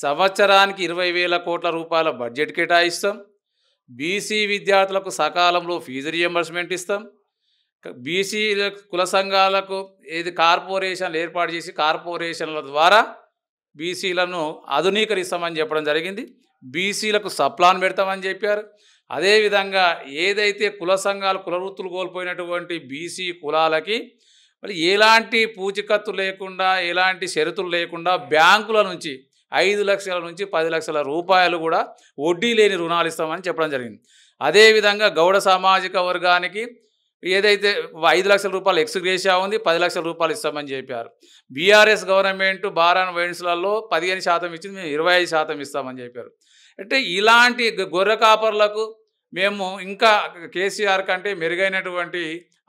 సంవత్సరానికి 20,000 కోట్ల రూపాయల బడ్జెట్ కేటాయిస్తాం. బీసీ విద్యార్థులకు సకాలంలో ఫీజు రియంబర్స్మెంట్ ఇస్తాం. బీసీల కుల సంఘాలకు కార్పొరేషన్లు ఏర్పాటు చేసి కార్పొరేషన్ల ద్వారా బీసీలను ఆధునీకరిస్తామని చెప్పడం జరిగింది. బీసీలకు సప్లాన్ పెడతామని చెప్పారు. అదేవిధంగా ఏదైతే కుల సంఘాలు కుల వృత్తులు కోల్పోయినటువంటి బీసీ కులాలకి మరి ఎలాంటి పూచికత్తు లేకుండా ఎలాంటి షరతులు లేకుండా బ్యాంకుల నుంచి 5 లక్షల నుంచి 10 లక్షల రూపాయలు కూడా వడ్డీ లేని రుణాలు ఇస్తామని చెప్పడం జరిగింది. అదేవిధంగా గౌడ సామాజిక వర్గానికి ఏదైతే 5 లక్షల రూపాయలు ఎక్స్గ్రేషియా ఉంది, 10 లక్షల రూపాయలు ఇస్తామని చెప్పారు. బీఆర్ఎస్ గవర్నమెంట్ బారాన్ వైన్స్లలో 15% ఇచ్చింది, మేము 25% ఇస్తామని చెప్పారు. అంటే ఇలాంటి గొర్రె కాపర్లకు మేము ఇంకా కేసీఆర్ కంటే మెరుగైనటువంటి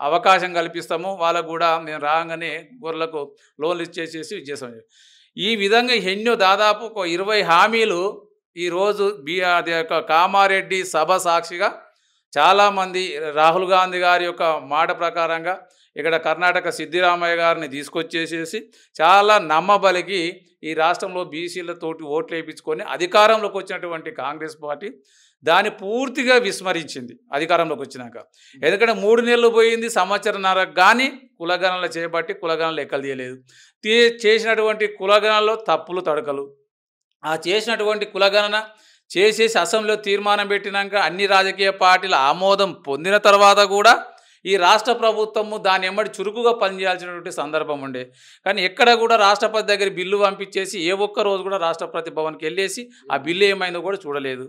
అవకాశం కల్పిస్తాము. వాళ్ళకు కూడా మేము రాగానే గొర్రెలకు లోన్లు ఇచ్చేసేసి ఇచ్చేస్తాం. ఈ విధంగా ఎన్నో దాదాపు ఒక 20 హామీలు ఈరోజు కామారెడ్డి సభ సాక్షిగా చాలామంది రాహుల్ గాంధీ గారి యొక్క మాట ప్రకారంగా ఇక్కడ కర్ణాటక సిద్ధిరామయ్య గారిని తీసుకొచ్చేసేసి చాలా నమ్మబలికి ఈ రాష్ట్రంలో బీసీలతోటి ఓట్లు వేయించుకొని అధికారంలోకి వచ్చినటువంటి కాంగ్రెస్ పార్టీ దాన్ని పూర్తిగా విస్మరించింది అధికారంలోకి వచ్చినాక. ఎందుకంటే 3 నెలలు పోయింది, సంవత్సరంన్నరకు కానీ కులగణనలు చేపట్టి కులగణనలు లెక్కలు తీయలేదు. చేసినటువంటి కులగణనలో తప్పులు తడకలు, ఆ చేసినటువంటి కులగణన చేసేసి అసెంబ్లీలో తీర్మానం పెట్టినాక అన్ని రాజకీయ పార్టీల ఆమోదం పొందిన తర్వాత కూడా ఈ రాష్ట్ర ప్రభుత్వము దాన్ని ఎమ్మడి చురుకుగా పనిచేయాల్సినటువంటి సందర్భం ఉండే. కానీ ఎక్కడ కూడా రాష్ట్రపతి దగ్గర బిల్లు పంపించేసి ఏ ఒక్క రోజు కూడా రాష్ట్రపతి భవన్కి వెళ్ళేసి ఆ బిల్లు ఏమైందో కూడా చూడలేదు.